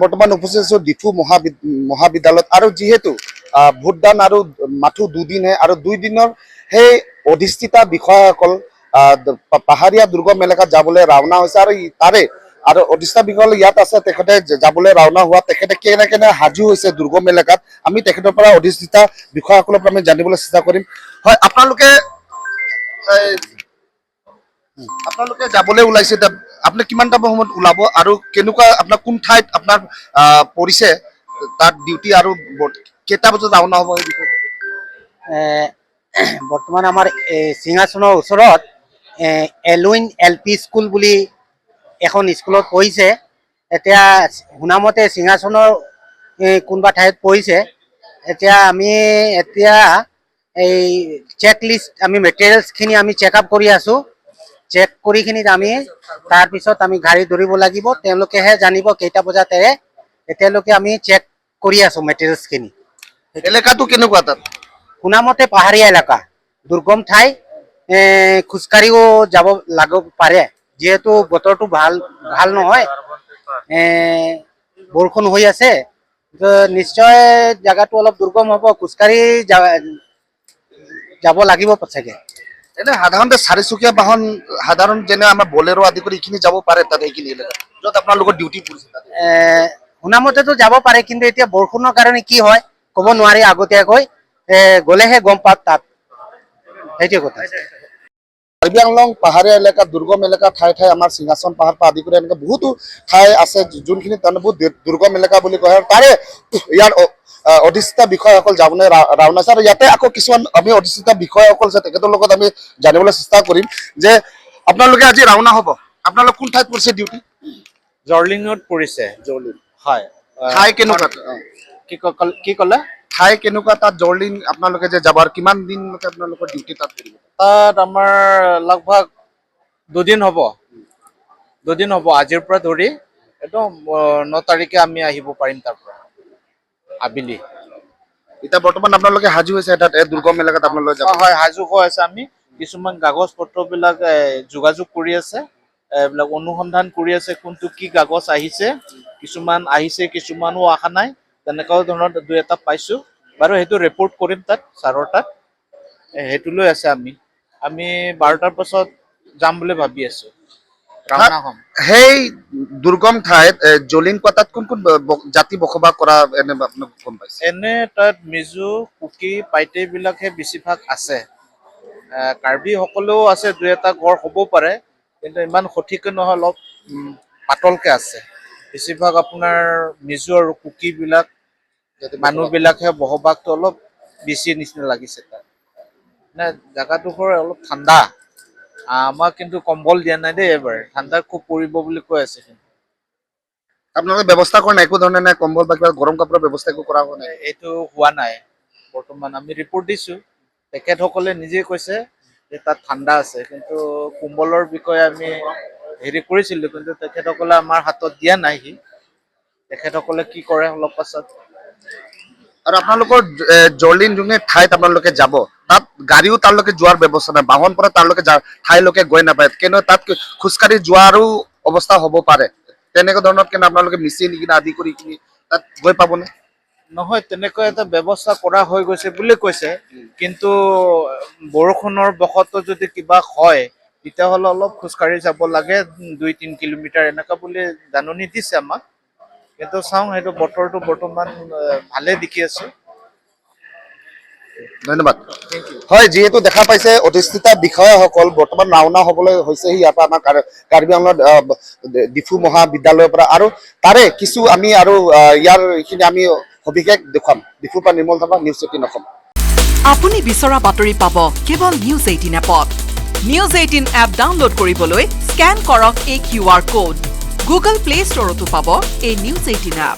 বৰ্তমান উপস্থিত আছো ডিফু মহাবিদ্যালয়ত আৰু যিহেতু ভোটদান আৰু মাথো দুদিনহে আৰু 2 দিনৰ সেই অধিষ্ঠিতা বিষয়াসকল পাহাৰীয়া দুৰ্গম এলেকাত যাবলৈ ৰাওনা হৈছে আৰু তাৰে আৰু অধিষ্ঠা বিষয়াসকল ইয়াত আছে তেখেতে যাবলৈ ৰাওনা হোৱা তেখেতে কেনে হাজু হৈছে দুৰ্গম এলেকাত আমি তেখেতৰ পৰা অধিষ্ঠিতা বিষয়াসকলৰ পৰা আমি জানিবলৈ চেষ্টা কৰিম হয় আপোনালোকে যাবলৈ ওলাইছে আপুনি কিমানটা সময়ত ওলাব আৰু কেনেকুৱা আপোনাৰ কোন ঠাইত আপোনাৰ পৰিছে তাত ডিউটি আৰু কেইটা বজাত ৰাওনা হ'ব এই বিষয়ে বৰ্তমান আমাৰ সিংহাসনৰ ওচৰত এলুইন LP স্কুল বুলি এখন স্কুলত পঢ়িছে এতিয়া শুনামতে সিংহাসনৰ কোনবা ঠাইত পঢ়িছে এতিয়া আমি এই চেক লিষ্ট আমি মেটেৰিয়েলছখিনি আমি চেক আপ কৰি আছো চেক কৰি খিনিত আমি তাৰ পিছত আমি গাড়ী ধৰিব লাগিব তেওঁলোকেহে জানিব কেইটা বজাত এৰে এতিয়ালৈকে আমি চেক কৰি আছো মেটেৰিয়েলছখিনি এলেকাটো কেনেকুৱা তাত শুনামতে পাহাৰীয়া এলেকা দুৰ্গম ঠাই খোজকাঢ়িও যাব লাগিব পাৰে যেহেতু বতৰটো ভাল নহয় বৰষুণ হৈ আছে নিশ্চয় জায়গাটো অলপ দুৰ্গম হ'ব খোজকাঢ়ি যাব লাগিব চাগে এনে সাধাৰণতে চাৰিচকীয়া বাহন সাধাৰণ যেনে আমাৰ বলেৰো আদি কৰি এইখিনি যাব পাৰে তাত এইখিনি এলেকা য'ত আপোনালোকৰ ডিউটি পৰিছে শুনামতেতো যাব পাৰে কিন্তু এতিয়া বৰষুণৰ কাৰণে কি হয় ক'ব নোৱাৰি আগতীয়াকৈ গ'লেহে গম পাম তাত সেইটোৱে কথা কাৰ্বি আংলং পাহাৰীয়া এলেকা দুৰ্গম এলেকা ঠাই আমাৰ সিংহাসন পাহাৰ পৰা আদি কৰি এনেকৈ বহুতো ঠাই আছে যোনখিনি তাৰমানে বহুত দুৰ্গম এলেকা বুলি কয় আৰু তাৰে ইয়াৰ অধিষ্ঠিত বিষয়াসকল যাবলৈ ৰাওনা আছে আৰু ইয়াতে আকৌ কিছুমান আমি অধিষ্ঠিত বিষয়াসকল আছে তেখেতৰ লগত আমি জানিবলৈ চেষ্টা কৰিম যে আপোনালোকে আজি ৰাওনা হ'ব আপোনালোক কোন ঠাইত পৰিছে ডিউটি জৰ্লিঙত পৰিছে জৰ্লিং হয় ঠাই কেনেকুৱা কি ক'লে ঠাই কেনেকুৱা তাত জৰ্লিং আপোনালোকে যে যাব আৰু কিমান দিনলৈকে আপোনালোকৰ ডিউটি তাত কৰিব তাত আমাৰ লগভগ 2 দিন হ'ব আজিৰ পৰা ধৰি একদম 9 তাৰিখে আমি আহিব পাৰিম তাৰ পৰা আবেলি এতিয়া বৰ্তমান আপোনালোকে হাজু হৈছে তাত দুৰ্গম এলেকাত আপোনালোকে যাব হয় হাজু হৈ আছে আমি কিছুমান কাগজ পত্ৰবিলাক যোগাযোগ কৰি আছে এইবিলাক অনুসন্ধান কৰি আছে কোনটো কি কাগজ আহিছে কিছুমান আহিছে কিছুমানো অহা নাই তেনেকুৱা ধৰণৰ 2-এটা পাইছো বাৰু সেইটো ৰিপৰ্ট কৰিম তাত ছাৰৰ তাত সেইটো লৈ আছে আমি 12টাৰ পাছত যাম বুলি ভাবি আছো ৰাওনা হ'ম সেই দুৰ্গম ঠাইত জলিং পাতাত কোন জাতি বসবাস কৰা এনে আপোনাক গম পাইছে এনে তাত মিজো কুকি পাইটে বিলাকহে বেছিভাগ আছে কাৰ্বি সকলেও আছে 2-এটা ঘৰ হ'ব পাৰে কিন্তু ইমান সঠিককৈ নহয় অলপ পাতলকে আছে বেছিভাগ আপোনাৰ মিজো আৰু কুকি বিলাক মানুহবিলাকহে বসবাসটো অলপ বেছি নিচিনা লাগিছে তাত জায়গাডোখৰ অলপ ঠাণ্ডা আমাক কিন্তু কম্বল দিয়া নাই দেই এবাৰ ঠাণ্ডা খুব পৰিব বুলি কৈ আছে আপোনালোকে ব্যৱস্থা কৰা নাই একো ধৰণে নাই কম্বল বা কিবা গৰম কাপোৰৰ ব্যৱস্থা একো কৰা হোৱা নাই এইটো হোৱা নাই বৰ্তমান আমি ৰিপৰ্ট দিছো তেখেতসকলে নিজে কৈছে যে তাত ঠাণ্ডা আছে কিন্তু কম্বলৰ বিষয়ে আমি হেৰি কৰিছিলোঁ কিন্তু তেখেতসকলে আমাৰ হাতত দিয়া নাই তেখেতসকলে কি কৰে অলপ পাছত আৰু আপোনালোকৰ জৰ্লিং যোনে ঠাইত আপোনালোকে যাব তাত গাড়ীও তালৈকে যোৱাৰ ব্যৱস্থা নাই বাহন পৰা তালৈকে ঠাইলৈকে গৈ নাপায় কিন্তু তাত খোজকাঢ়ি যোৱাৰো অৱস্থা হ'ব পাৰে তেনেকুৱা ধৰণত কিন্তু আপোনালোকে মিচিন কিনা আদি কৰি কিনি তাত গৈ পাবনে নহয় তেনেকৈ এটা ব্যৱস্থা কৰা হৈ গৈছে বুলি কৈছে কিন্তু বৰষুণৰ বশতঃ যদি কিবা হয় তেতিয়াহ'লে অলপ খোজকাঢ়ি যাব লাগে 2-3 কিলোমিটাৰ এনেকুৱা বুলি জাননী দিছে আমাক কিন্তু চাওঁ সেইটো বতৰটো বৰ্তমান ভালে দেখি আছো ধন্যবাদ হয় যিহেতু দেখা পাইছে অধিষ্ঠিত বিষয়াসকল বৰ্তমান ৰাওনা হ'বলৈ হৈছে ইয়াৰ পৰা আমাৰ কাৰ্বি আংলং ডিফু মহাবিদ্যালয়ৰ পৰা আৰু তাৰে কিছু আমি আৰু ইয়াৰ এইখিনি আমি সবিশেষ দেখুৱাম ডিফুৰ পৰা নিৰ্মল থাপা নিউজ 18 অসম আপুনি বিচৰা বাতৰি পাব কেৱল নিউজ 18 এপত নিউজ 18 এপ ডাউনলোড কৰিবলৈ স্কেন কৰক এই QR কোড গুগল প্লে ষ্টৰতো পাব এই নিউজ 18 এপ